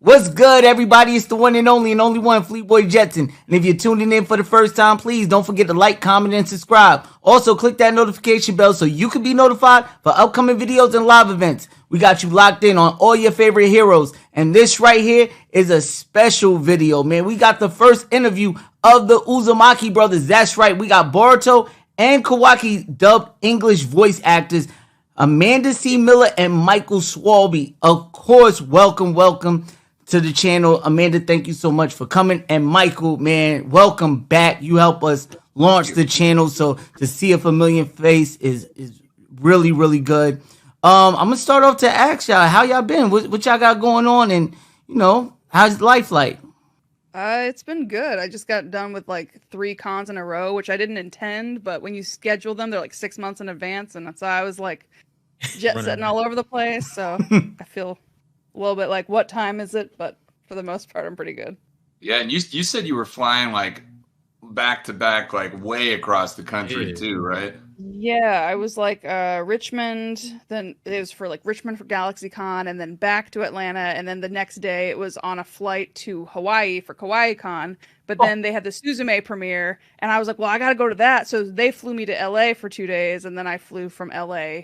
What's good, everybody? It's the one and only one, fleeboyjetson. And if you're tuning in for the first time, please don't forget to like, comment, and subscribe. Also, click that notification bell so you can be notified for upcoming videos and live events. We got you locked in on all your favorite heroes. And this right here is a special video, man. We got the first interview of the Uzumaki brothers. That's right. We got Boruto and Kawaki dubbed English voice actors, Amanda C. Miller and Michael Schwalbe. Of course, welcome to the channel. Amanda, thank you so much for coming. And Michael, man, welcome back. You help us launch the channel, so to see a familiar face is really, really good. I'm gonna start off to ask y'all, how y'all been? What y'all got going on? And, you know, how's life like? It's been good. I just got done with like 3 cons in a row, which I didn't intend, but when you schedule them, they're like 6 months in advance, and so I was like jet setting all over the place. So I feel a little bit like, what time is it? But for the most part, I'm pretty good. Yeah, and you said you were flying like back to back, like way across the country too, right? Yeah, I was like Richmond, then it was for like Richmond for GalaxyCon, and then back to Atlanta, and then the next day it was on a flight to Hawaii for KawaiiCon, but then they had the Suzume premiere, and I was like, well, I gotta go to that, so they flew me to LA for 2 days, and then I flew from LA.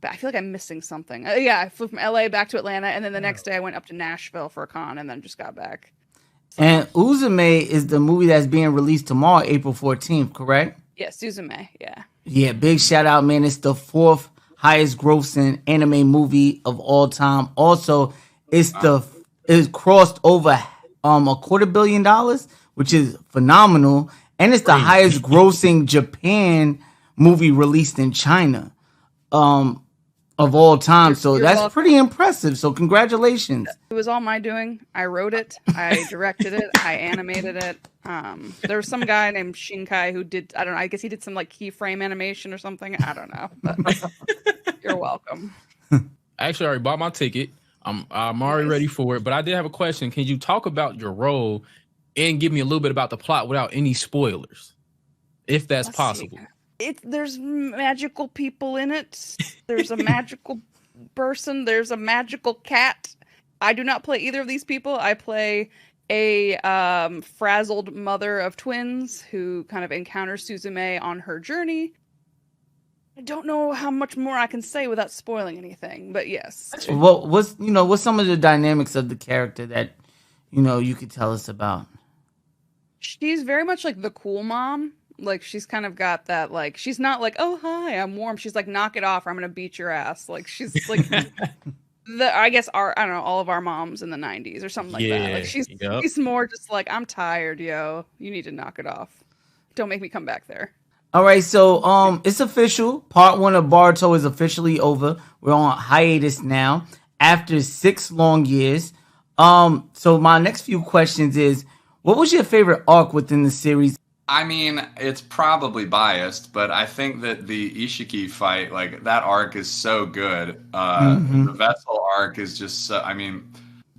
But I feel like I'm missing something. Yeah, I flew from LA back to Atlanta, and then the next day I went up to Nashville for a con, and then just got back. So. And Suzume is the movie that's being released tomorrow, April 14th, correct? Yeah, Suzume, yeah. Yeah, big shout out, man. It's the 4th highest grossing anime movie of all time. Also, it's crossed over $250 million, which is phenomenal. And it's the highest grossing Japan movie released in China of all time. So that's pretty impressive. So congratulations. It was all my doing. I wrote it, I directed it, I animated it. There was some guy named Shinkai who did, I don't know, I guess he did some like keyframe animation or something. I don't know. But you're welcome. I actually already bought my ticket. I'm already ready for it. But I did have a question. Can you talk about your role and give me a little bit about the plot without any spoilers, if that's possible? There's magical people in it. There's a magical person. There's a magical cat. I do not play either of these people. I play a frazzled mother of twins who kind of encounters Suzume on her journey. I don't know how much more I can say without spoiling anything, but yes. Well, what's some of the dynamics of the character that you could tell us about? She's very much like the cool mom. Like, she's kind of got that, like, she's not like, oh, hi, I'm warm. She's like, knock it off or I'm going to beat your ass. Like, she's like, I guess I don't know, all of our moms in the 90s or something like that. Like, she's more just like, I'm tired, yo. You need to knock it off. Don't make me come back there. All right, so it's official. Part 1 of Boruto is officially over. We're on hiatus now after 6 long years. So my next few questions is, what was your favorite arc within the series? I mean, it's probably biased, but I think that the Ishiki fight, like, that arc is so good. The Vessel arc is just so, I mean,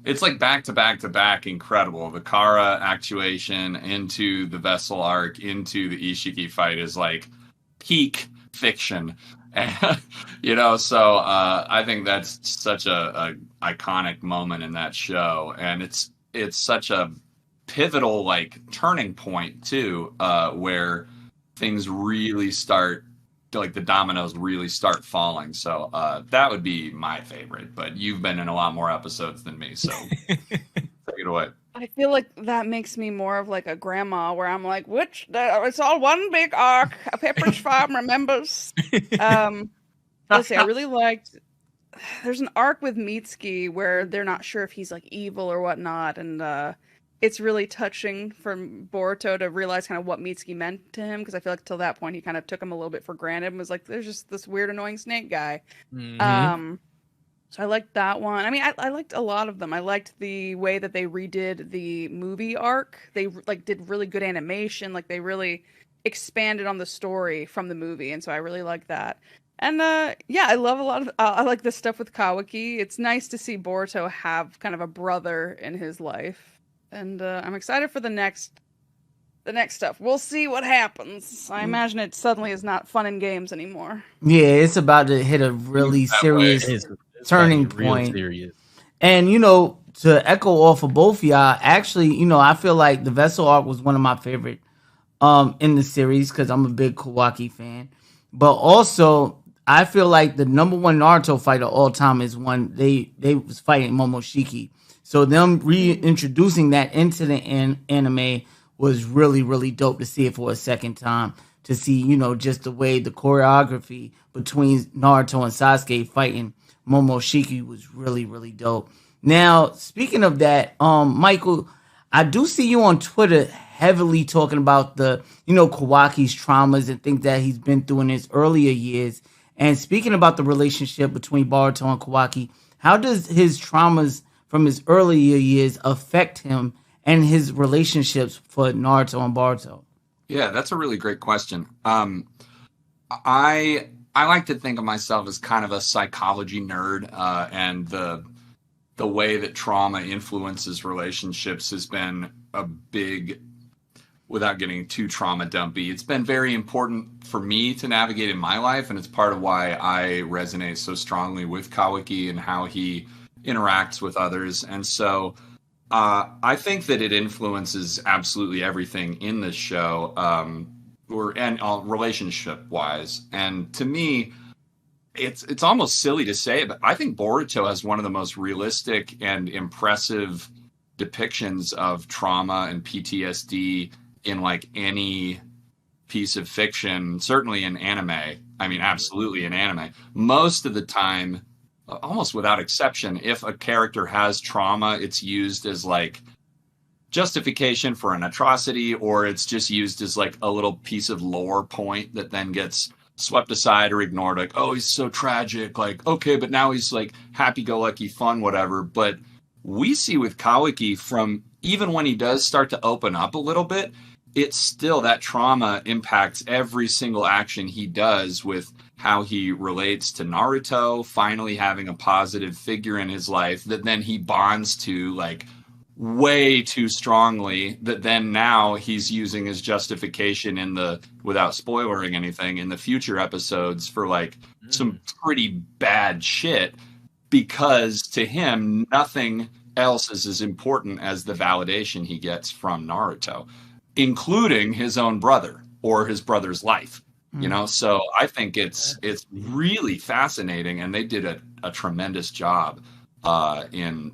it's like back to back to back incredible. The Kara actuation into the Vessel arc into the Ishiki fight is like peak fiction. So I think that's such a iconic moment in that show. And it's such a pivotal like turning point too, where things really start, like the dominoes really start falling. So that would be my favorite, but you've been in a lot more episodes than me, so take it away. I feel like that makes me more of like a grandma where I'm like, it's all one big arc. A Pepperidge Farm remembers. Let's see, I really liked, there's an arc with Mitsuki where they're not sure if he's like evil or whatnot, and it's really touching for Boruto to realize kind of what Mitsuki meant to him, because I feel like till that point he kind of took him a little bit for granted and was like, there's just this weird annoying snake guy. So I liked that one. I mean, I liked a lot of them. I liked the way that they redid the movie arc. They like did really good animation. Like they really expanded on the story from the movie, and so I really liked that. And yeah, I love a lot of I like the stuff with Kawaki. It's nice to see Boruto have kind of a brother in his life. And I'm excited for the next stuff. We'll see what happens. I imagine it suddenly is not fun and games anymore. Yeah, it's about to hit a really serious turning point. And to echo off of both of y'all, actually, I feel like the Vessel arc was one of my favorite in the series because I'm a big Kawaki fan. But also, I feel like the number one Naruto fight of all time is when they was fighting Momoshiki. So them reintroducing that into the anime was really, really dope to see it for a second time. To see, just the way the choreography between Naruto and Sasuke fighting Momoshiki was really, really dope. Now, speaking of that, Michael, I do see you on Twitter heavily talking about the, Kawaki's traumas and things that he's been through in his earlier years. And speaking about the relationship between Boruto and Kawaki, how does his traumas from his earlier years affect him and his relationships for Naruto and Boruto? Yeah, that's a really great question. I like to think of myself as kind of a psychology nerd, and the way that trauma influences relationships has been a big, without getting too trauma dumpy, it's been very important for me to navigate in my life, and it's part of why I resonate so strongly with Kawaki and how he interacts with others. And so I think that it influences absolutely everything in this show, relationship wise. And to me, it's almost silly to say, but I think Boruto has one of the most realistic and impressive depictions of trauma and PTSD in like any piece of fiction, certainly in anime. I mean, absolutely in anime. Most of the time, almost without exception, if a character has trauma, it's used as like justification for an atrocity, or it's just used as like a little piece of lore point that then gets swept aside or ignored. Like, oh, he's so tragic. Like, okay, but now he's like happy-go-lucky, fun, whatever. But we see with Kawaki, from even when he does start to open up a little bit, it's still that trauma impacts every single action he does, with how he relates to Naruto, finally having a positive figure in his life that then he bonds to like way too strongly, that then now he's using as justification in the, without spoiling anything, in the future episodes for like some pretty bad shit, because to him nothing else is as important as the validation he gets from Naruto, including his own brother or his brother's life. So I think it's really fascinating, and they did a tremendous job in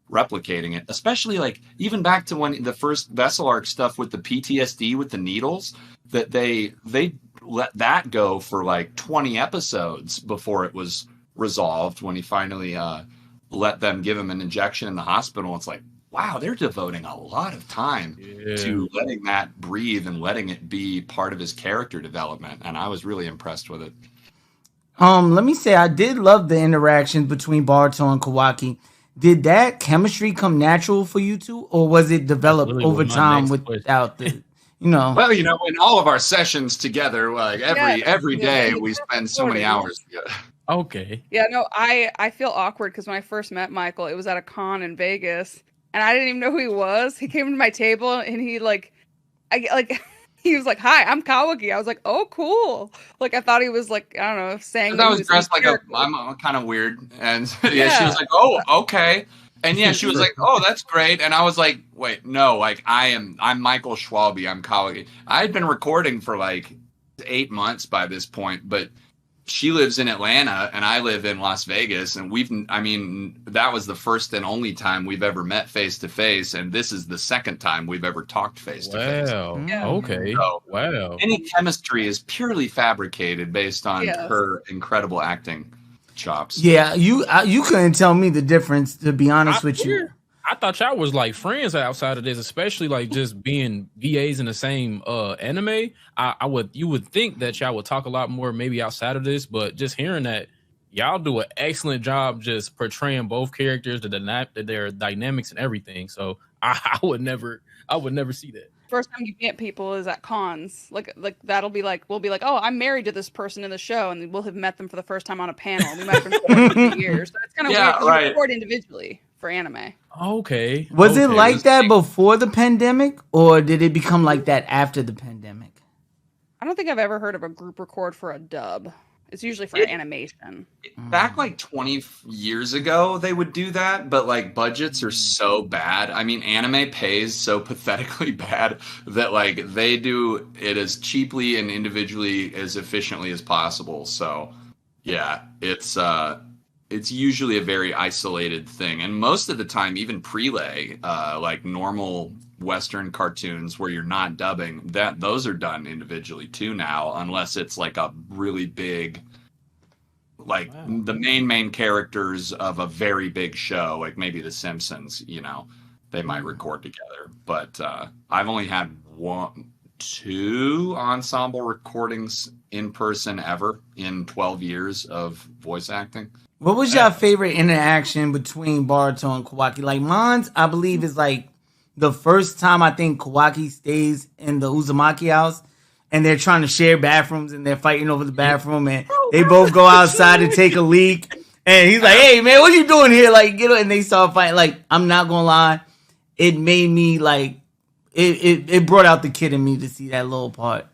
replicating it, especially like even back to when the first Vessel arc stuff with the PTSD with the needles, that they let that go for like 20 episodes before it was resolved, when he finally let them give him an injection in the hospital. It's like, wow, they're devoting a lot of time to letting that breathe and letting it be part of his character development. And I was really impressed with it. Let me say, I did love the interactions between Boruto and Kawaki. Did that chemistry come natural for you two, or was it developed over time without the, Well, in all of our sessions together, like every day, we spend so many hours together. Okay. Yeah, no, I feel awkward because when I first met Michael, it was at a con in Vegas, and I didn't even know who he was. He came to my table and he he was like, "Hi, I'm Kawaki." I was like, "Oh, cool!" Like I thought he was like, I don't know, saying. I was dressed like I'm kind of weird, and she was like, "Oh, okay," and she was like, "Oh, that's great," and I was like, "Wait, no, like I'm Michael Schwalbe, I'm Kawaki." I had been recording for like 8 months by this point, but she lives in Atlanta and I live in Las Vegas, and that was the first and only time we've ever met face to face, and this is the second time we've ever talked face to face. Wow. Okay. So, wow. Any chemistry is purely fabricated based on her incredible acting chops. Yeah, you couldn't tell me the difference, to be honest with you. I thought y'all was like friends outside of this, especially like just being VAs in the same anime. You would think that y'all would talk a lot more maybe outside of this, but just hearing that y'all do an excellent job just portraying both characters, their dynamics and everything. So I would never see that. First time you meet people is at cons. Like that'll be like, we'll be like, oh, I'm married to this person in the show, and we'll have met them for the first time on a panel. We might have been for 2 years. So it's kind of weird because you record individually for anime. Okay. Was it like that before the pandemic, or did it become like that after the pandemic? I don't think I've ever heard of a group record for a dub. It's usually for animation. Back like 20 years ago, they would do that, but like budgets are so bad. I mean, anime pays so pathetically bad that like they do it as cheaply and individually as efficiently as possible. So yeah, it's usually a very isolated thing. And most of the time, even prelay, like normal Western cartoons where you're not dubbing, those are done individually too now, unless it's like a really big, like the main characters of a very big show, like maybe The Simpsons, they might record together. But I've only had two ensemble recordings in person ever in 12 years of voice acting. What was your favorite interaction between Boruto and Kawaki? Like mine's, I believe, is like the first time I think Kawaki stays in the Uzumaki house and they're trying to share bathrooms and they're fighting over the bathroom and they both go outside to take a leak. And he's like, hey, man, what you doing here? Like, and they start fighting. Like, I'm not going to lie. It made me like, it brought out the kid in me to see that little part.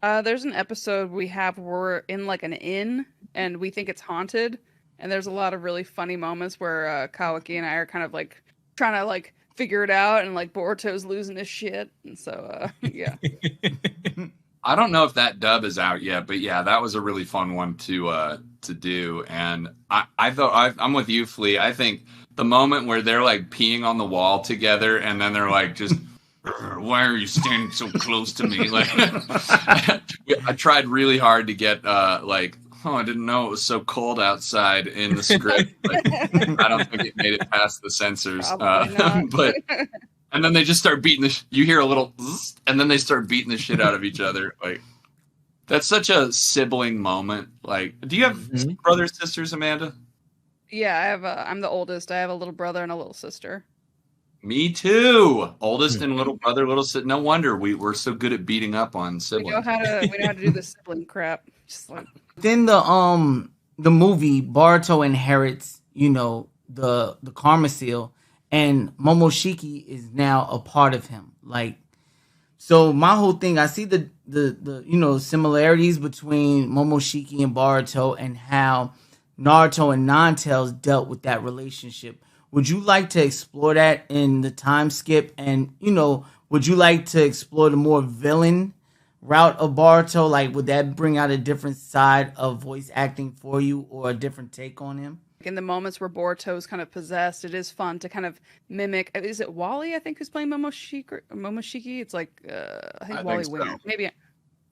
There's an episode where we're in like an inn and we think it's haunted. And there's a lot of really funny moments where Kawaki and I are kind of like trying to like figure it out, and like Boruto's losing his shit, and so yeah. I don't know if that dub is out yet, but yeah, that was a really fun one to do. And I thought I'm with you, Flea. I think the moment where they're like peeing on the wall together, and then they're like, just why are you standing so close to me? Like, I tried really hard to get like, oh, I didn't know it was so cold outside in the script. But I don't think it made it past the censors. But and then they just start beating you hear a little zzz, and then they start beating the shit out of each other. Like, that's such a sibling moment. Like, do you have brothers, sisters, Amanda? Yeah, I have. I'm the oldest. I have a little brother and a little sister. Me too. Oldest and little brother, little sister. No wonder we're so good at beating up on siblings. We know how to do the sibling crap. Just like. Then the movie Boruto inherits, the Karma Seal, and Momoshiki is now a part of him. Like, so my whole thing, I see the similarities between Momoshiki and Boruto and how Naruto and Ninetales dealt with that relationship. Would you like to explore that in the time skip? And would you like to explore the more villain route of Boruto? Like, would that bring out a different side of voice acting for you, or a different take on him? In the moments where Boruto's kind of possessed, it is fun to kind of mimic. Is it Wally? I think who's playing Momoshiki. It's like I think Wally Winner. Maybe.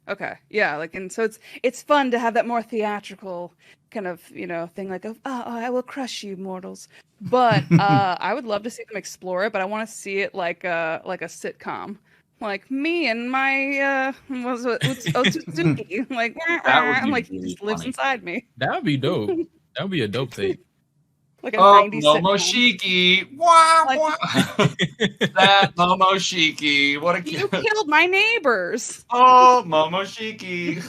Okay, yeah. Like, and so it's fun to have that more theatrical kind of thing. Like, oh, I will crush you, mortals. But I would love to see them explore it. But I want to see it like a sitcom. Like me and my Otsutsuki, like I'm like he just lives inside me. That would be dope. That would be a dope take. Like a 90s Momoshiki, wah, wah. That Momoshiki, what a kid! You killed my neighbors. Oh, Momoshiki.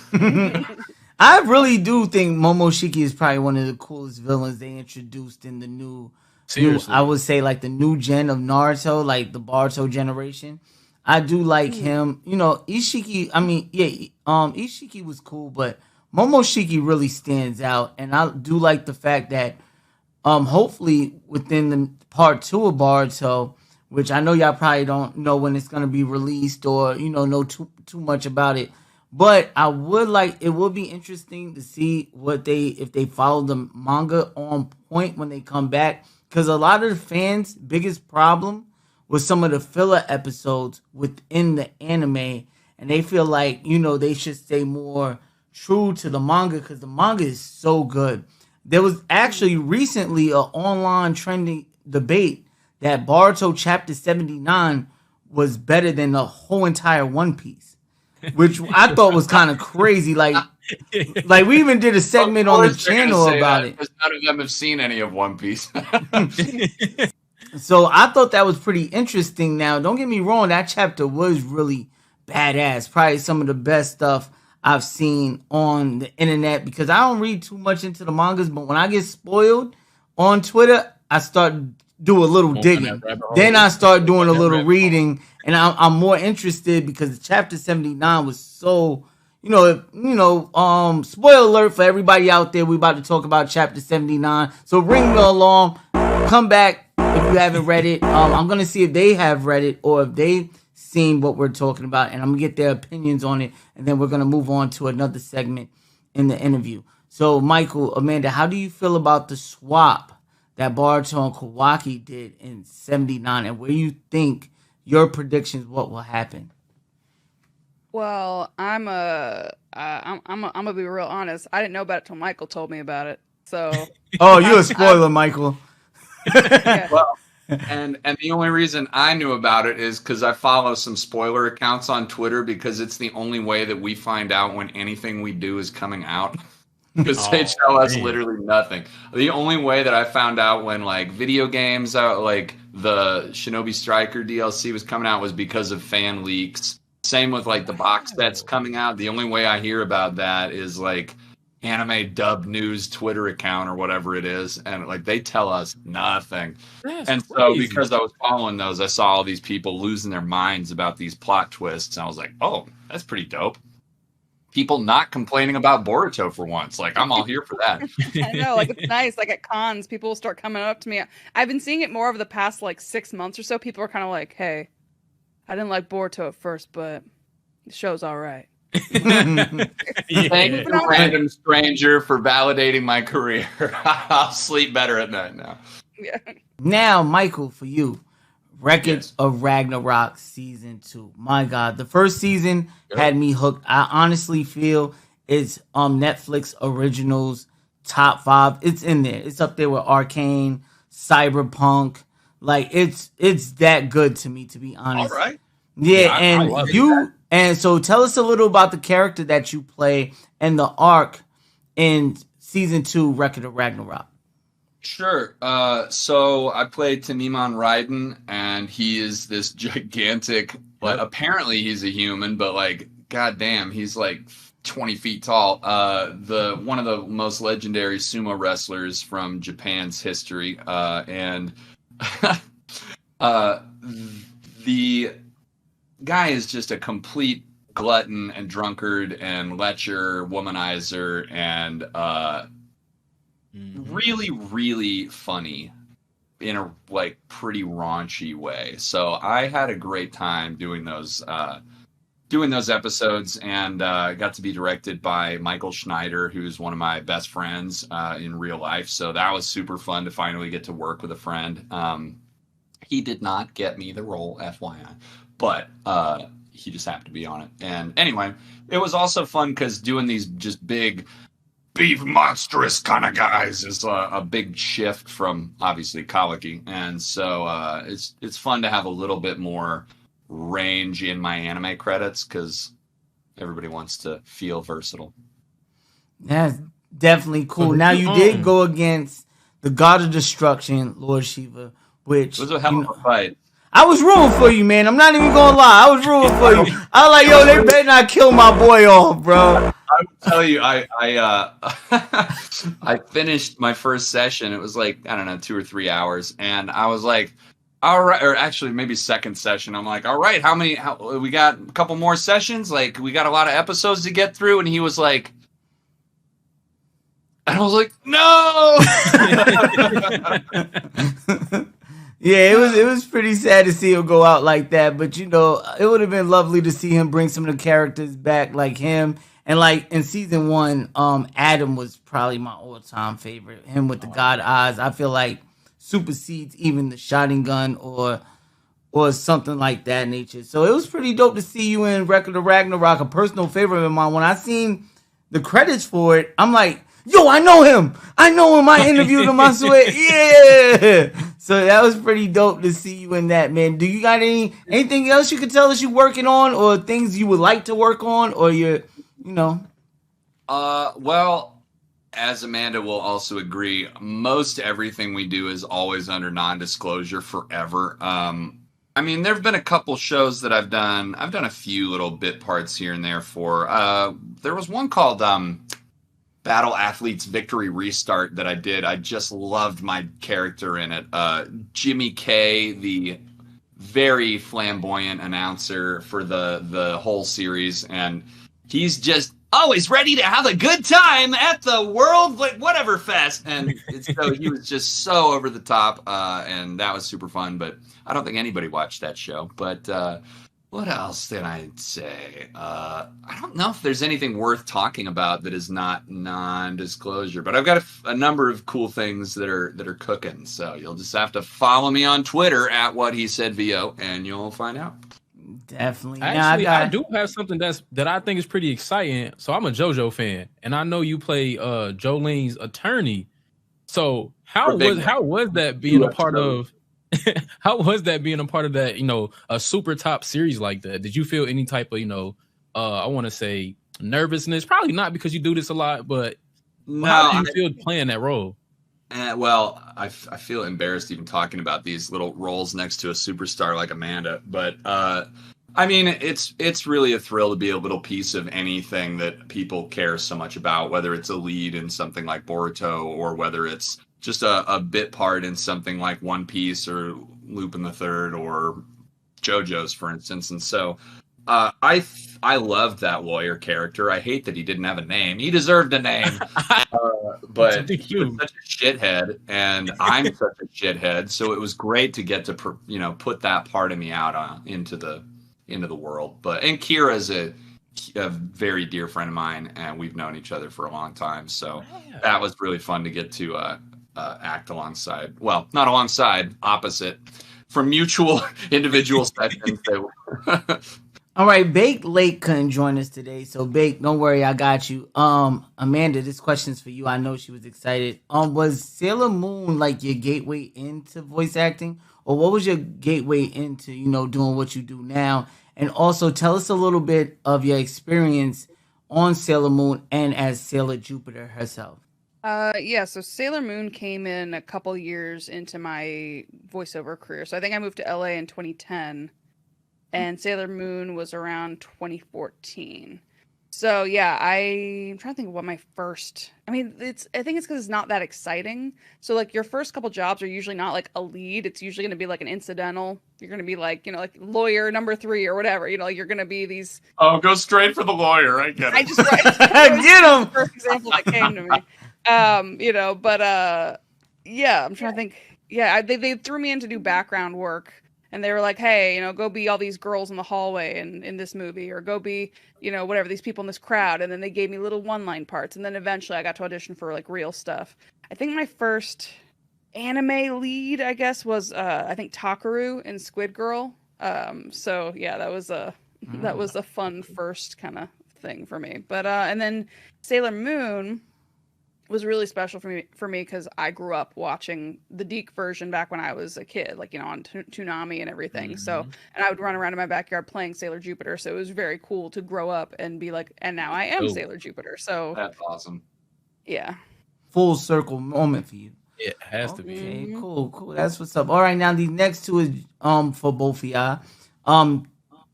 I really do think Momoshiki is probably one of the coolest villains they introduced in the new. I would say like the new gen of Naruto, like the Boruto generation. I do like him. Ishiki, Ishiki was cool, but Momoshiki really stands out. And I do like the fact that hopefully within the part 2 of Boruto, which I know y'all probably don't know when it's going to be released or, know too much about it. But it would be interesting to see if they follow the manga on point when they come back. Because a lot of the fans' biggest problem with some of the filler episodes within the anime, and they feel like, they should stay more true to the manga because the manga is so good. There was actually recently an online trending debate that Boruto Chapter 79 was better than the whole entire One Piece, which I thought was kind of crazy. Like we even did a segment on the channel about it. Because none of them have seen any of One Piece. So I thought that was pretty interesting. Now, don't get me wrong, that chapter was really badass. Probably some of the best stuff I've seen on the internet because I don't read too much into the mangas, but when I get spoiled on Twitter, I start do a little digging. Then I start doing a little reading, and I'm more interested because chapter 79 was so, spoiler alert for everybody out there. We about to talk about chapter 79. So ring the alarm. Come back if you haven't read it. I'm gonna see if they have read it or if they've seen what we're talking about, and I'm gonna get their opinions on it, and then we're gonna move on to another segment in the interview. So, Michael, Amanda, how do you feel about the swap that Boruto and Kawaki did in 79, and where you think your predictions what will happen? Well, I'm gonna be real honest. I didn't know about it till Michael told me about it. So. Oh, you're a spoiler, Michael. Yeah. Well, and the only reason I knew about it is because I follow some spoiler accounts on Twitter, because it's the only way that we find out when anything we do is coming out. Because they tell us literally nothing. The only way that I found out when like video games, like the Shinobi Striker DLC was coming out, was because of fan leaks. Same with like the box sets coming out. The only way I hear about that is like Anime Dub News Twitter account or whatever it is, and like they tell us nothing. That's so crazy. because I was following those, I saw all these people losing their minds about these plot twists, and I was like, oh, that's pretty dope. People not complaining about Boruto for once. Like, I'm all here for that. I know, like, it's nice. Like at cons, people will start coming up to me. I've been seeing it more over the past like 6 months or so. People are kind of like, "Hey, I didn't like Boruto at first, but the show's all right." Thank you, random stranger, for validating my career. I'll sleep better at night now. Yeah. Now, Michael, for you, Records of Ragnarok season 2. My God, the first season had me hooked. I honestly feel it's Netflix originals top 5. It's in there. It's up there with Arcane, Cyberpunk. Like it's that good to me, to be honest. All right. Yeah, I and love you. And so tell us a little about the character that you play and the arc in season 2, Record of Ragnarok. Sure. So I played Tanimon Raiden, and he is this gigantic, like, apparently he's a human, but like, goddamn, he's like 20 feet tall. One of the most legendary sumo wrestlers from Japan's history. And the guy is just a complete glutton and drunkard and lecher, womanizer, and really, really funny in a like pretty raunchy way. So I had a great time doing those episodes, and got to be directed by Michael Schneider, who's one of my best friends in real life. So that was super fun to finally get to work with a friend. He did not get me the role, FYI, but he just happened to be on it. And anyway, it was also fun because doing these just big, beef monstrous kind of guys is a big shift from obviously Kawaki. And so it's fun to have a little bit more range in my anime credits because everybody wants to feel versatile. That's definitely cool. Now, you did go against the God of Destruction, Lord Shiva, which It was a hell of a fight. I was rooting for you, man. I'm not even gonna lie. I was rooting for you. I was like, yo, they better not kill my boy off, bro. I will tell you, I finished my first session. It was like, I don't know, 2 or 3 hours, and I was like, all right, or actually maybe second session. I'm like, all right, how we got a couple more sessions? Like, we got a lot of episodes to get through. And he was like, and I was like, no. Yeah, it was pretty sad to see him go out like that, but it would have been lovely to see him bring some of the characters back, like him. And like in season 1, Adam was probably my all-time favorite. Him with the God eyes, I feel like supersedes even the Sharingan or something like that nature. So it was pretty dope to see you in Record of Ragnarok, a personal favorite of mine. When I seen the credits for it, I'm like, yo, I know him. I interviewed him. I swear. Yeah. So that was pretty dope to see you in that, man. Do you got anything else you could tell us you're working on, or things you would like to work on, or well, as Amanda will also agree, most everything we do is always under non-disclosure forever. I mean, there have been a couple shows that I've done. I've done a few little bit parts here and there for. There was one called Battle Athletes Victory Restart that I did. I just loved my character in it. Jimmy K, the very flamboyant announcer for the whole series, and he's just always ready to have a good time at the World Whatever Fest. And so he was just so over the top, and that was super fun. But I don't think anybody watched that show. But what else did I say? I don't know if there's anything worth talking about that is not non-disclosure. But I've got a number of cool things that are cooking. So you'll just have to follow me on Twitter at WhatHeSaidVO, and you'll find out. Definitely. Actually, I do have something that I think is pretty exciting. So I'm a JoJo fan, and I know you play Jolene's attorney. So how was that being a part of? How was that being a part of that? A super top series like that. Did you feel any type of I want to say nervousness? Probably not, because you do this a lot. But how did you feel playing that role? Well, I feel embarrassed even talking about these little roles next to a superstar like Amanda, but I mean, it's really a thrill to be a little piece of anything that people care so much about, whether it's a lead in something like Boruto or whether it's just a bit part in something like One Piece or Lupin the Third or JoJo's, for instance. And so I loved that lawyer character. I hate that he didn't have a name. He deserved a name. But he was such a shithead, and I'm such a shithead. So it was great to get to put that part of me out into the world. And Kira's a very dear friend of mine, and we've known each other for a long time. So that was really fun to get to act alongside. Well, not alongside, opposite, from mutual individual sessions. All right, Bake Lake couldn't join us today, so Bake, don't worry, I got you. Amanda, this question's for you. I know she was excited. Was Sailor Moon like your gateway into voice acting, or what was your gateway into doing what you do now? And also, tell us a little bit of your experience on Sailor Moon and as Sailor Jupiter herself. So Sailor Moon came in a couple years into my voiceover career. So I think I moved to LA in 2010. And Sailor Moon was around 2014. So yeah, I'm trying to think of what my first. I think it's because it's not that exciting. So like your first couple jobs are usually not like a lead. It's usually going to be like an incidental. You're going to be like like lawyer number 3 or whatever. Like you're going to be these. Oh, go straight for the lawyer. I get it. I just get him. First example that came to me. Yeah, I'm trying to think. Yeah, they threw me in to do background work. And they were like, hey, go be all these girls in the hallway in this movie, or go be, whatever, these people in this crowd. And then they gave me little one-line parts. And then eventually I got to audition for like real stuff. I think my first anime lead, I guess, was I think Takaru in Squid Girl. So yeah, that was a fun first kind of thing for me. But and then Sailor Moon was really special for me because I grew up watching the Deke version back when I was a kid, like on Toonami and everything. So, and I would run around in my backyard playing Sailor Jupiter. So it was very cool to grow up and be like, and now I am Sailor Jupiter. So that's awesome. Yeah, full circle moment for you. It has to be. Okay, cool. That's what's up. All right, now the next two is for both of y'all.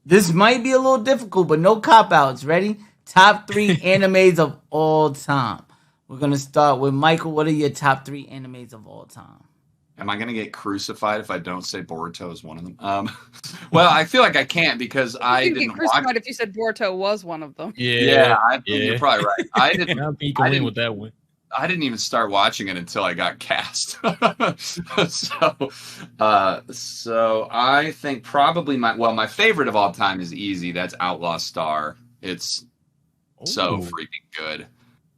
This might be a little difficult, but no cop outs. Ready? Top 3 animes of all time. We're going to start with Michael. What are your top 3 animes of all time? Am I going to get crucified if I don't say Boruto is one of them? Well, I feel like I can't because I didn't get crucified if you said Boruto was one of them. Yeah, you're probably right. I didn't with that one. I didn't even start watching it until I got cast. So I think probably my favorite of all time is easy. That's Outlaw Star. It's so freaking good.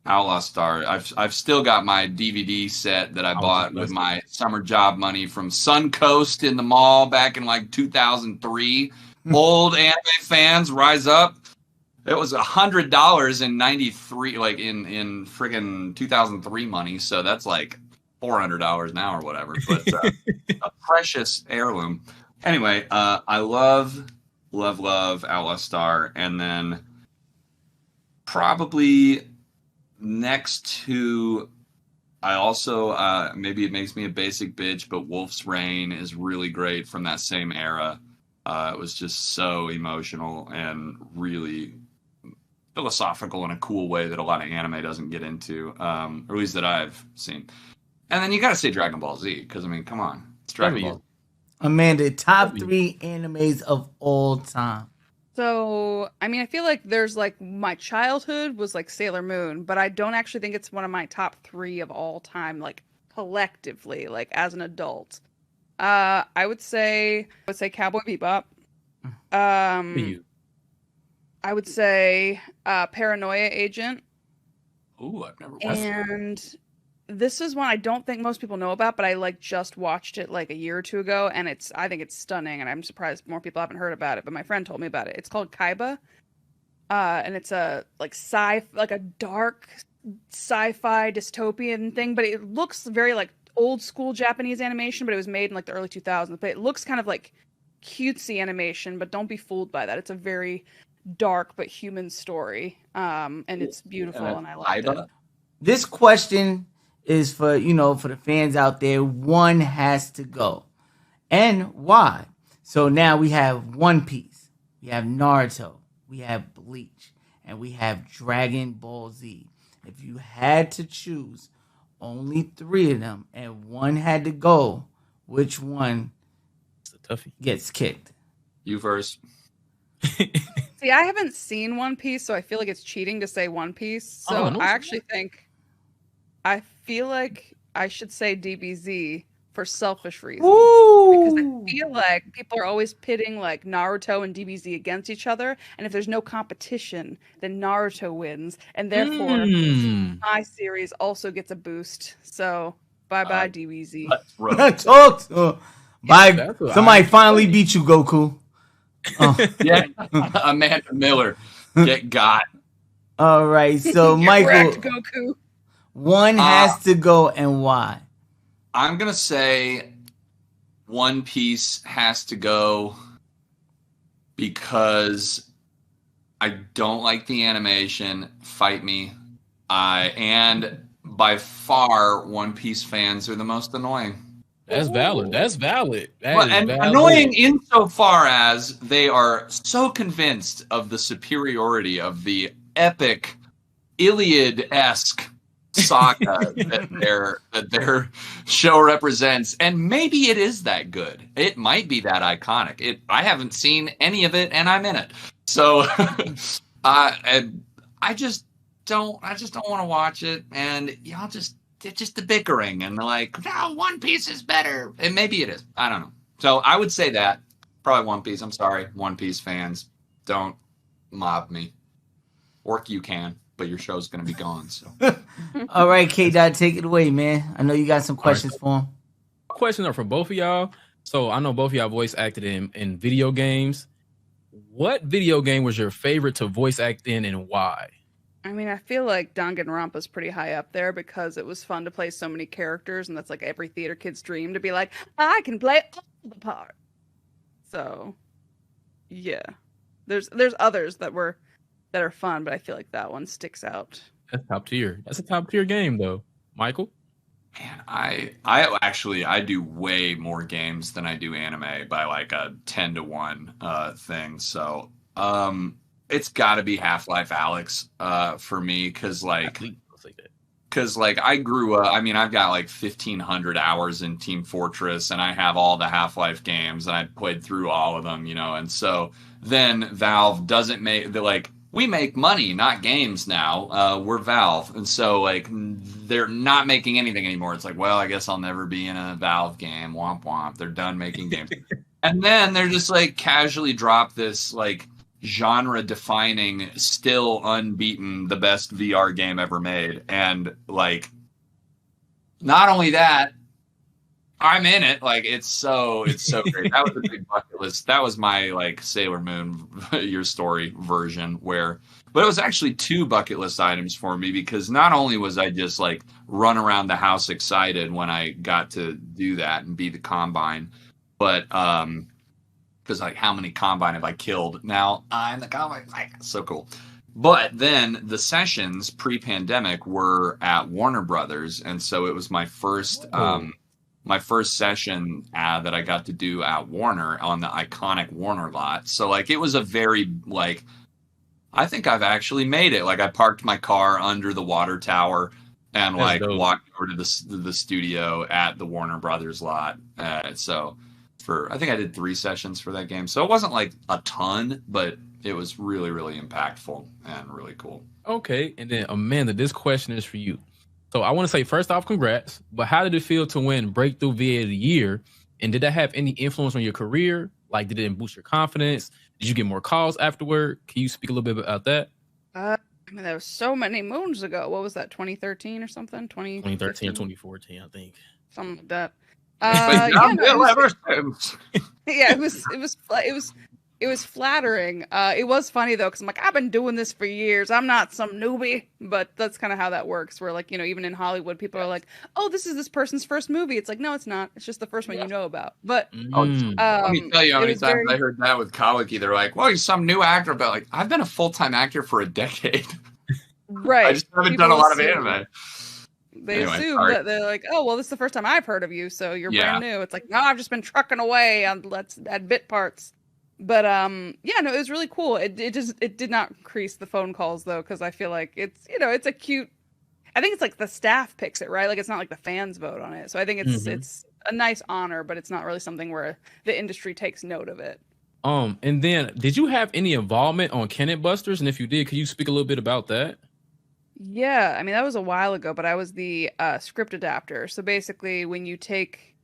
Outlaw Star. I've still got my DVD set that I bought with my summer job money from Suncoast in the mall back in like 2003. Old anime fans, rise up. It was $100 in 93, like in friggin' 2003 money. So that's like $400 now or whatever. But a precious heirloom. Anyway, I love Outlaw Star, and then probably next to, I also maybe it makes me a basic bitch, but Wolf's Rain is really great from that same era. It was just so emotional and really philosophical in a cool way that a lot of anime doesn't get into, or at least that I've seen. And then you got to say Dragon Ball Z, because I mean, come on, it's Dragon Ball. Amanda, top 3 animes of all time. So, I mean, I feel like there's like my childhood was like Sailor Moon, but I don't actually think it's one of my top 3 of all time, like collectively, like as an adult. I would say Cowboy Bebop. You. I would say Paranoia Agent. Ooh, I've never watched that. And this is one I don't think most people know about, but I like just watched it like a year or two ago, and I think it's stunning, and I'm surprised more people haven't heard about it. But my friend told me about it. It's called Kaiba, and it's a like a dark sci-fi dystopian thing, but it looks very like old school Japanese animation, but it was made in like the early 2000s. But it looks kind of like cutesy animation, but don't be fooled by that. It's a very dark but human story, and it's beautiful, and I liked it. This question is for, for the fans out there. One has to go. And why? So now we have One Piece, we have Naruto, we have Bleach, and we have Dragon Ball Z. If you had to choose only 3 of them and one had to go, which one gets kicked? You first. See, I haven't seen One Piece, so I feel like it's cheating to say One Piece. So I feel like I should say DBZ for selfish reasons. Ooh. Because I feel like people are always pitting like Naruto and DBZ against each other, and if there's no competition, then Naruto wins, and therefore my series also gets a boost. So bye DBZ. Bye. Somebody finally beat you, Goku. Yeah, Amanda Miller, get got. All right, so Michael, wrecked, Goku. One has to go, and why? I'm gonna say One Piece has to go because I don't like the animation. Fight me. And by far, One Piece fans are the most annoying. That's valid. That's valid. And annoying insofar as they are so convinced of the superiority of the epic Iliad-esque saga that their show represents, and maybe it is that good. It might be that iconic. I haven't seen any of it, and I'm in it. So and I just don't want to watch it. And y'all it's just the bickering and like, no, One Piece is better, and maybe it is. I don't know. So I would say that probably One Piece. I'm sorry, One Piece fans, don't mob me, or you can. But your show's going to be gone. So, all right, K-Dot, take it away, man. I know you got some questions for him. Questions are for both of y'all. So I know both of y'all voice acted in video games. What video game was your favorite to voice act in, and why? I mean, I feel like Danganronpa's pretty high up there because it was fun to play so many characters, and that's like every theater kid's dream to be like, I can play all the parts. So, yeah, there's others that are fun, but I feel like that one sticks out. That's top tier. That's a top tier game, though. Michael? Man, I do way more games than I do anime by like a 10-to-1 thing. So it's got to be Half-Life Alyx for me because I grew up. I mean, I've got like 1,500 hours in Team Fortress, and I have all the Half-Life games, and I played through all of them, and so then Valve doesn't make we make money, not games now. We're Valve. And so, they're not making anything anymore. It's like, well, I guess I'll never be in a Valve game. Womp womp. They're done making games. And then they're just, casually drop this, genre-defining, still unbeaten, the best VR game ever made. And, not only that, I'm in it. It's so great. That was a big bucket list. That was my Sailor Moon Your Story version but it was actually 2 bucket list items for me because not only was I just run around the house excited when I got to do that and be the Combine, but because how many Combine have I killed now? I'm the Combine. So cool. But then the sessions pre-pandemic were at Warner Brothers, and so it was my first session that I got to do at Warner on the iconic Warner lot. So it was a very I think I've actually made it. I parked my car under the water tower and walked over to the studio at the Warner Brothers lot. So I think I did 3 sessions for that game. So it wasn't a ton, but it was really, really impactful and really cool. Okay, and then Amanda, this question is for you. So I want to say first off, congrats. But how did it feel to win Breakthrough VA of the Year? And did that have any influence on your career? Like, did it boost your confidence? Did you get more calls afterward? Can you speak a little bit about that? I mean, that was so many moons ago. What was that? 2013 or something? 2013 or 2014, I think. Something like that. But Yeah, no, it was, ever since. yeah, it was flattering. It was funny though, because I'm like, I've been doing this for years. I'm not some newbie, but that's kind of how that works. Where like, you know, even in Hollywood, people are like, oh, this is this person's first movie. It's like, no, it's not. It's just the first one you know about. But Let me tell you how many times I heard that with Kawaki. They're like, well, he's some new actor, but like, I've been a full-time actor for a decade. right, I just haven't done a lot of anime. They assume that they're like, oh, well, this is the first time I've heard of you, so you're brand new. It's like, no, I've just been trucking away on at bit parts. But yeah, no, it was really cool. It did not increase the phone calls though, because I feel like it's, you know, it's a cute. I think it's like the staff picks it, right? Like it's not like the fans vote on it. So I think it's a nice honor, but it's not really something where the industry takes note of it. And then did you have any involvement on Cannon Busters? And if you did, could you speak a little bit about that? Yeah, I mean, that was a while ago, but I was the script adapter. So basically, when you take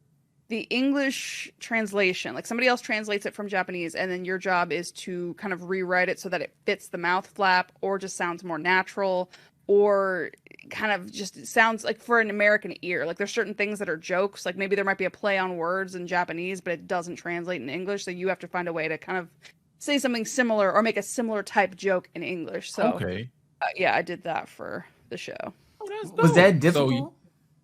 the English translation, like somebody else translates it from Japanese, and then your job is to kind of rewrite it so that it fits the mouth flap or just sounds more natural or kind of just sounds like for an American ear. Like there's certain things that are jokes, like maybe there might be a play on words in Japanese, but it doesn't translate in English. So you have to find a way to kind of say something similar or make a similar type joke in English. So okay. Yeah, I did that for the show. Oh, that's dope. Was that difficult? So,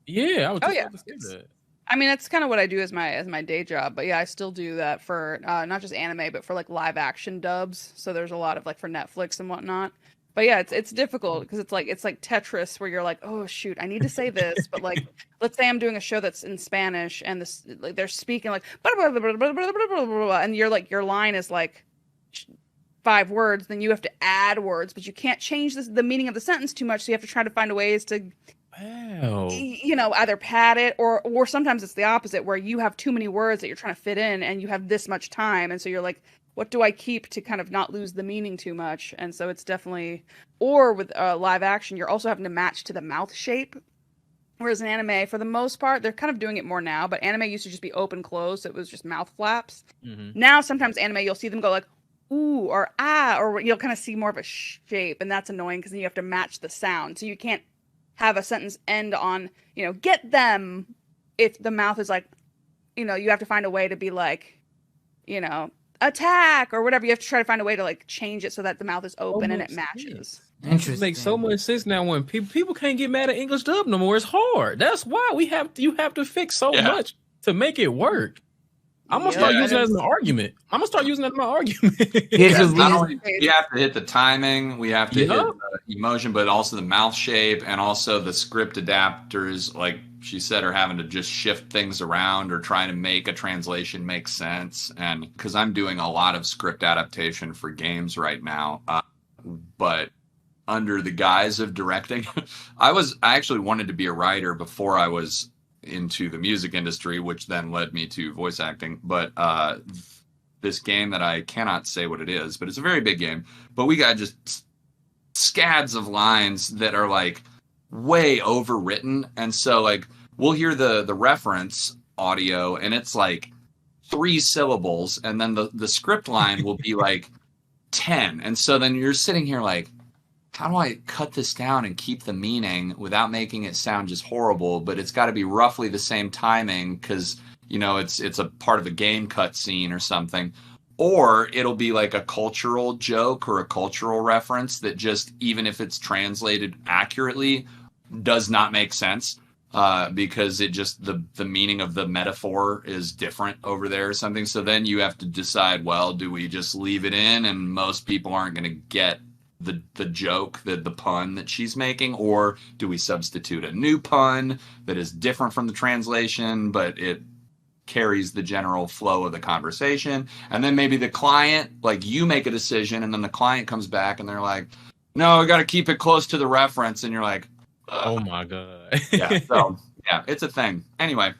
yeah, I was just yeah. about to say that. I mean, that's kind of what I do as my day job. But yeah, I still do that for not just anime, but for like live action dubs. So there's a lot of like for Netflix and whatnot. But yeah, it's difficult because it's like Tetris, where you're like, oh shoot, I need to say this, but like, let's say I'm doing a show that's in Spanish and this like they're speaking like, and you're like your line is like 5 words, then you have to add words, but you can't change the meaning of the sentence too much, so you have to try to find ways to, you know, either pad it or sometimes it's the opposite, where you have too many words that you're trying to fit in and you have this much time, and so you're like, what do I keep to kind of not lose the meaning too much? And so it's definitely, or with live action, you're also having to match to the mouth shape. Whereas in anime, for the most part, they're kind of doing it more now, but anime used to just be open, closed, so it was just mouth flaps. Now, sometimes anime, you'll see them go like, ooh, or ah, or you'll kind of see more of a shape, and that's annoying because then you have to match the sound. So you can't have a sentence end on, you know, get them, if the mouth is like, you know, you have to find a way to be like, you know, attack or whatever. You have to try to find a way to like change it so that the mouth is open and it matches. Interesting. It makes so much sense now when people can't get mad at English dub no more. It's hard. That's why you have to fix so much to make it work. I'm gonna start using that as an argument. Not only we have to hit the timing, we have to hit the emotion, but also the mouth shape, and also the script adapters, like she said, are having to just shift things around or trying to make a translation make sense. And because I'm doing a lot of script adaptation for games right now, but under the guise of directing, I actually wanted to be a writer before I was into the music industry, which then led me to voice acting. But this game that I cannot say what it is, but it's a very big game, but we got just scads of lines that are like way overwritten, and so like we'll hear the reference audio and it's like 3 syllables, and then the script line will be like 10, and so then you're sitting here like, how do I cut this down and keep the meaning without making it sound just horrible? But it's got to be roughly the same timing because, you know, it's a part of a game cut scene or something. Or it'll be like a cultural joke or a cultural reference that just, even if it's translated accurately, does not make sense because it just, the meaning of the metaphor is different over there or something. So then you have to decide, well, do we just leave it in and most people aren't going to get the joke, the pun that she's making, or do we substitute a new pun that is different from the translation but it carries the general flow of the conversation? And then maybe the client, like, you make a decision and then the client comes back and they're like, no, we got to keep it close to the reference, and you're like, ugh. Oh my god. Yeah, it's a thing. Anyway,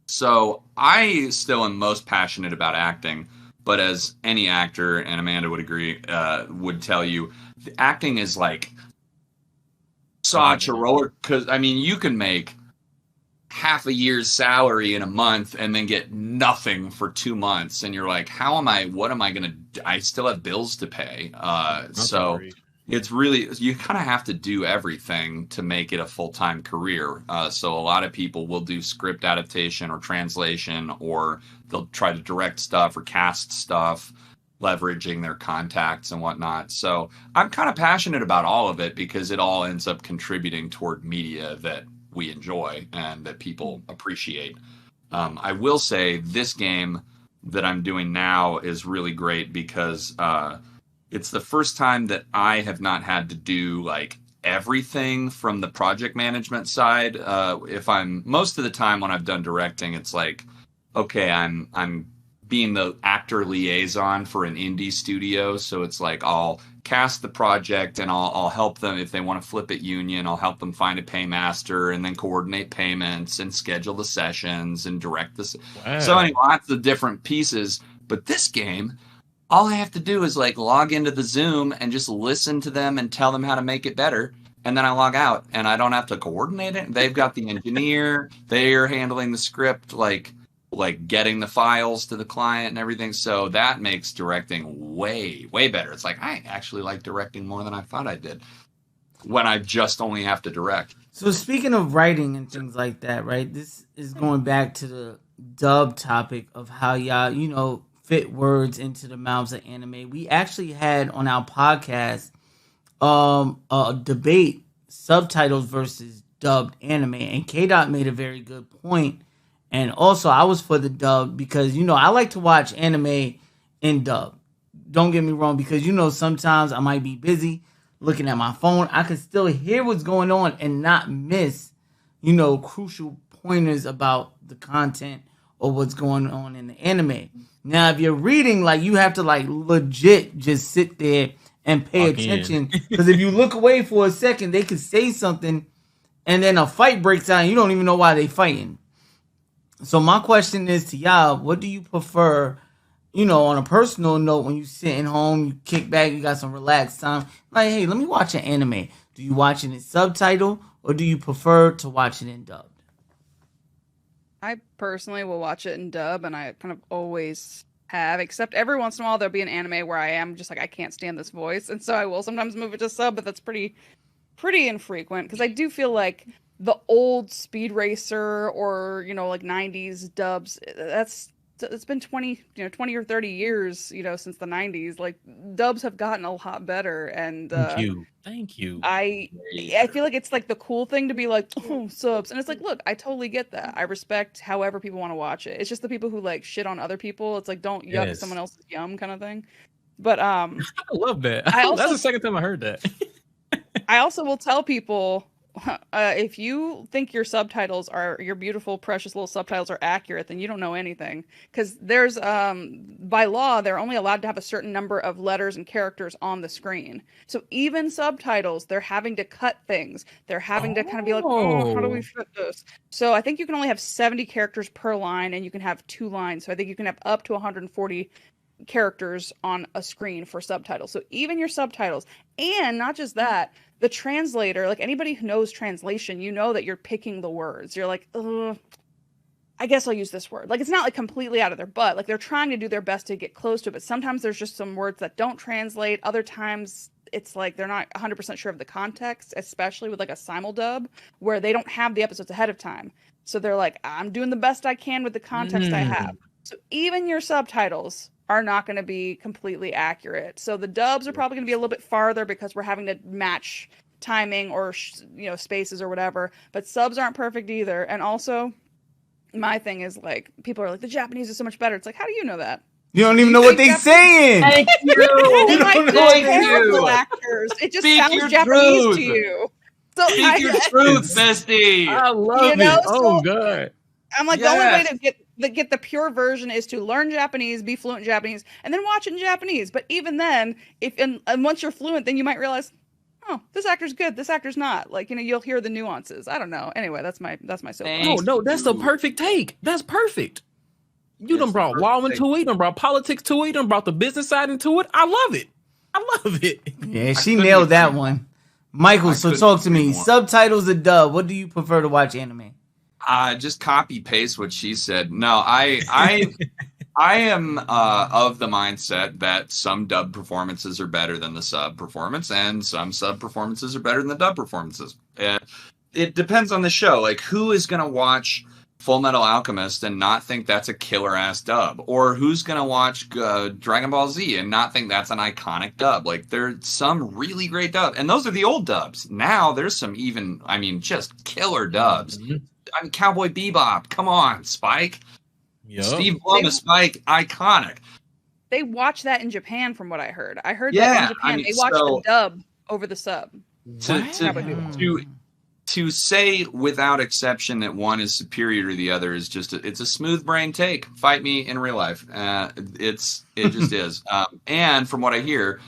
so I still am most passionate about acting, but as any actor, and Amanda would agree, would tell you, the acting is like such a roller. Because I mean, you can make half a year's salary in a month and then get nothing for 2 months, and you're like, what am I gonna do? I still have bills to pay. So it's really, you kind of have to do everything to make it a full-time career. So a lot of people will do script adaptation or translation, or they'll try to direct stuff or cast stuff, leveraging their contacts and whatnot. So I'm kind of passionate about all of it because it all ends up contributing toward media that we enjoy and that people appreciate. I will say this game that I'm doing now is really great because it's the first time that I have not had to do like everything from the project management side. Most of the time when I've done directing, it's like, okay, I'm being the actor liaison for an indie studio. So it's like, I'll cast the project and I'll help them if they want to flip it union. I'll help them find a paymaster and then coordinate payments and schedule the sessions and direct this. Wow. So anyway, lots of different pieces. But this game, all I have to do is like log into the Zoom and just listen to them and tell them how to make it better. And then I log out and I don't have to coordinate it. They've got the engineer, they're handling the script, like getting the files to the client and everything. So that makes directing way, way better. It's like, I actually like directing more than I thought I did when I just only have to direct. So speaking of writing and things like that, right? This is going back to the dub topic of how y'all, fit words into the mouths of anime. We actually had on our podcast a debate, subtitles versus dubbed anime. And K-Dot made a very good point. And also, I was for the dub because, I like to watch anime in dub. Don't get me wrong, because, sometimes I might be busy looking at my phone. I can still hear what's going on and not miss, crucial pointers about the content or what's going on in the anime. Now, if you're reading, you have to, legit just sit there and pay attention. Because if you look away for a second, they could say something and then a fight breaks out and you don't even know why they're fighting. So my question is to y'all, what do you prefer, on a personal note, when you sitting home, you kick back, you got some relaxed time, like, hey, let me watch an anime. Do you watch it in subtitle or do you prefer to watch it in dubbed? I personally will watch it in dub, and I kind of always have, except every once in a while there'll be an anime where I am just like, I can't stand this voice, and so I will sometimes move it to sub, but that's pretty infrequent, because I do feel like the old Speed Racer or 90s dubs, it's been 20 or 30 years since the 90s. Like, dubs have gotten a lot better, and thank you. I feel like it's like the cool thing to be like, oh, subs, and it's like, look, I totally get that. I respect however people want to watch it. It's just the people who shit on other people. It's like, don't yuck someone else's yum kind of thing. But I love that. That's the second time I heard that. I also will tell people, if you think your subtitles your beautiful, precious little subtitles are accurate, then you don't know anything. Because there's, by law, they're only allowed to have a certain number of letters and characters on the screen. So even subtitles, they're having to cut things. They're having to kind of be like, how do we fit this? So I think you can only have 70 characters per line, and you can have 2 lines. So I think you can have up to 140 characters on a screen for subtitles. So even your subtitles, and not just that, the translator, anybody who knows translation, that you're picking the words. You're like, I guess I'll use this word. It's not completely out of their butt. They're trying to do their best to get close to it, but sometimes there's just some words that don't translate. Other times it's they're not 100% sure of the context, especially with a simuldub where they don't have the episodes ahead of time. So they're like, I'm doing the best I can with the context I have. So even your subtitles are not going to be completely accurate. So the dubs are probably going to be a little bit farther because we're having to match timing or spaces or whatever. But subs aren't perfect either. And also, my thing is people are like, the Japanese is so much better. It's like, how do you know that? You don't even know what they're saying. Thank you. They might be terrible actors. It just sounds Japanese to you. So Speak your truth, bestie. I love it. Oh, God. I'm like, the only way to get the pure version is to learn Japanese, be fluent in Japanese, and then watch it in Japanese. But even then, and once you're fluent, then you might realize, oh, this actor's good, this actor's not. You'll hear the nuances. I don't know. Anyway, that's my soapbox. Oh no, that's the perfect take. That's perfect. You done brought law into it. You done brought politics to it. You done brought the business side into it. I love it. I love it. Yeah, she nailed that one. Michael, so talk to me. Subtitles or dub? What do you prefer to watch anime? Just copy paste what she said. No, I am of the mindset that some dub performances are better than the sub performance, and some sub performances are better than the dub performances. It depends on the show. Like, who is going to watch Full Metal Alchemist and not think that's a killer ass dub, or who's gonna watch Dragon Ball Z and not think that's an iconic dub? Like, there's some really great dubs, and those are the old dubs. Now there's some even, I mean, just killer dubs. I mean, Cowboy Bebop, come on, Spike. Yep. Steve Blum is Spike, iconic. They watch that in Japan, from what I heard. I heard that in Japan, I mean, they watch the dub over the sub. To say without exception that one is superior to the other is just it's a smooth brain take. Fight me in real life. It just is. And from what I hear,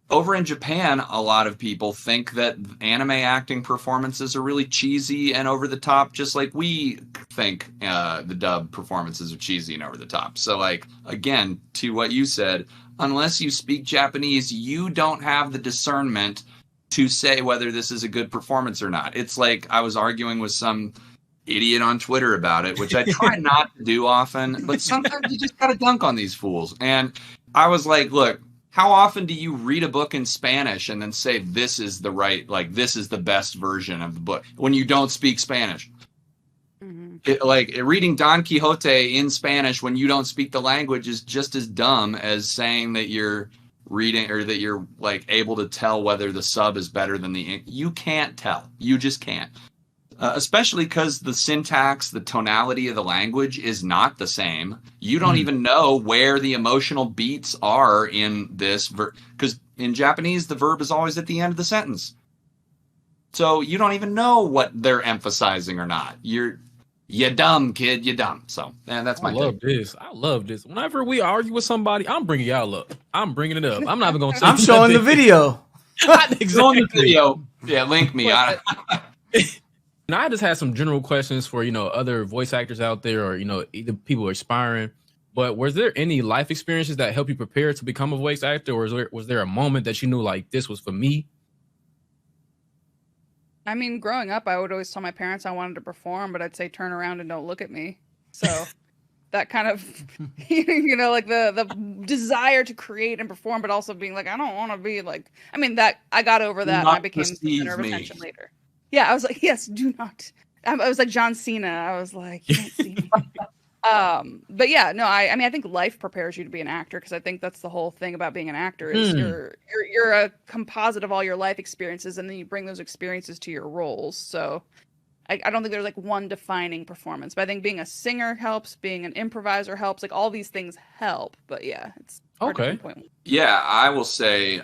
over in Japan, a lot of people think that anime acting performances are really cheesy and over the top, just like we think the dub performances are cheesy and over the top. So, like, again, to what you said, unless you speak Japanese, you don't have the discernment to say whether this is a good performance or not. It's like I was arguing with some idiot on Twitter about it, which I try not to do often, but sometimes you just gotta dunk on these fools. And I was like, look, how often do you read a book in Spanish and then say this is the right, like, this is the best version of the book when you don't speak Spanish? Reading Don Quixote in Spanish when you don't speak the language is just as dumb as saying that you're reading or that you're like able to tell whether the sub is better than the. You can't tell. You just can't. Especially because the syntax, the tonality of the language is not the same. You don't even know where the emotional beats are in this because in Japanese the verb is always at the end of the sentence. So you don't even know what they're emphasizing or not. You dumb kid, you dumb. So, that's my. I love this. Whenever we argue with somebody, I'm bringing y'all up. I'm bringing it up. I'm not even gonna. I'm showing the video. Exactly. The video. Yeah, link me. And I just had some general questions for other voice actors out there, or either people aspiring. But was there any life experiences that helped you prepare to become a voice actor, or was there a moment that you knew like this was for me? I mean, growing up, I would always tell my parents I wanted to perform, but I'd say turn around and don't look at me. So that kind of, like the desire to create and perform, but also being like, I don't want to be like, I mean, that I got over that and I became the center of attention later. Yeah, I was like, yes, do not. I was like John Cena. I was like, you can't see me. But yeah, no, I mean, I think life prepares you to be an actor, because I think that's the whole thing about being an actor is you're a composite of all your life experiences, and then you bring those experiences to your roles. So I don't think there's like one defining performance, but I think being a singer helps, being an improviser helps, like all these things help. But yeah, it's okay. Yeah, I will say,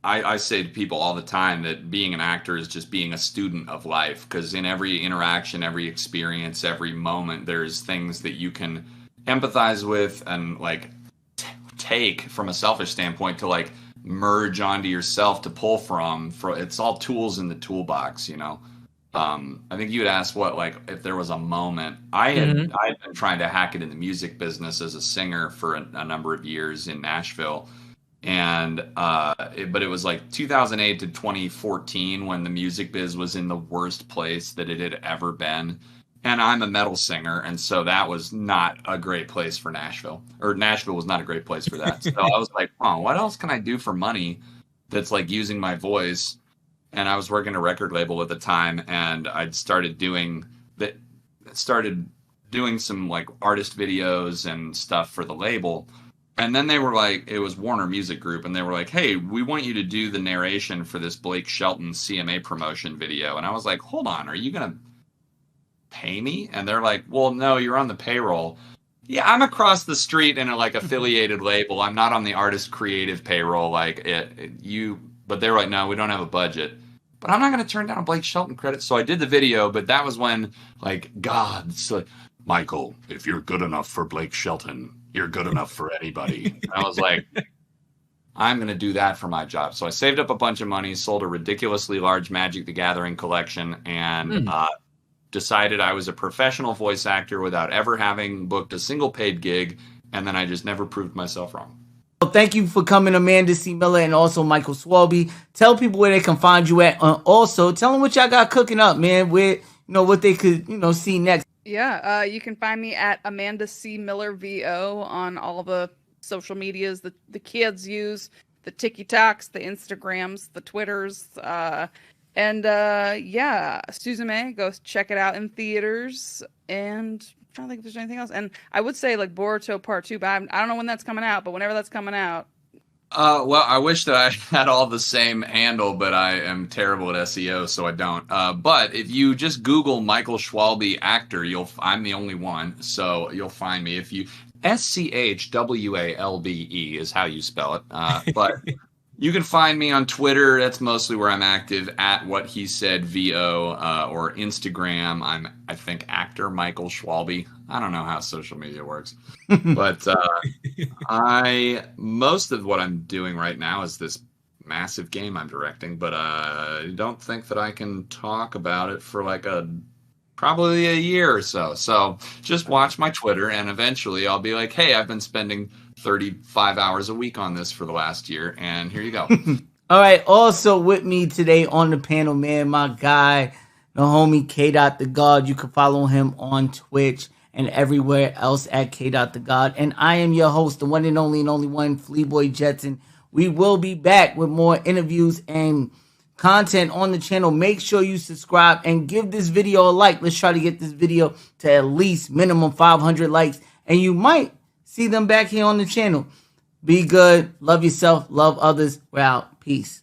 I say to people all the time that being an actor is just being a student of life, because in every interaction, every experience, every moment, there's things that you can empathize with and like take from a selfish standpoint to like merge onto yourself to pull from. It's all tools in the toolbox, I think you had asked if there was a moment. I'd been trying to hack it in the music business as a singer for a number of years in Nashville. And but it was like 2008 to 2014 when the music biz was in the worst place that it had ever been. And I'm a metal singer, and so that was not a great place for Nashville. Or Nashville was not a great place for that. So I was like, oh, what else can I do for money that's like using my voice? And I was working a record label at the time, and I'd started doing some like artist videos and stuff for the label. And then they were like, it was Warner Music Group, and they were like, hey, we want you to do the narration for this Blake Shelton CMA promotion video. And I was like, hold on, are you going to pay me? And they're like, well, no, you're on the payroll. Yeah, I'm across the street in a like affiliated label. I'm not on the artist creative payroll but they were like, no, we don't have a budget. But I'm not going to turn down a Blake Shelton credit. So I did the video, but that was when like God's like, Michael, if you're good enough for Blake Shelton, you're good enough for anybody. And I was like, I'm going to do that for my job. So I saved up a bunch of money, sold a ridiculously large Magic the Gathering collection, and decided I was a professional voice actor without ever having booked a single paid gig, and then I just never proved myself wrong. Well, thank you for coming, Amanda C. Miller, and also Michael Schwalbe. Tell people where they can find you at. Also, tell them what y'all got cooking up, man. Where, what they could, see next. Yeah, you can find me at Amanda C. Miller VO on all the social medias the kids use, the TikToks, the Instagrams, the Twitters, and Suzume, go check it out in theaters. And I'm trying to think if there's anything else. And I would say like Boruto Part 2, but I don't know when that's coming out, but whenever that's coming out. Well, I wish that I had all the same handle, but I am terrible at SEO, so I don't. But if you just Google Michael Schwalbe actor, I'm the only one, so you'll find me. If you SCHWALBE is how you spell it. But you can find me on Twitter. That's mostly where I'm active, at What He Said VO, or Instagram. I think actor Michael Schwalbe. I don't know how social media works, but most of what I'm doing right now is this massive game I'm directing. But I don't think that I can talk about it for like probably a year or so. So just watch my Twitter, and eventually I'll be like, hey, I've been spending 35 hours a week on this for the last year, and here you go. All right. Also with me today on the panel, man, my guy, the homie K. The God. You can follow him on Twitch and everywhere else at K. The God. And I am your host, the one and only one, fleeboyjetson. We will be back with more interviews and content on the channel. Make sure you subscribe and give this video a like. Let's try to get this video to at least minimum 500 likes, and you might see them back here on the channel. Be good, love yourself, love others. We're out. Peace.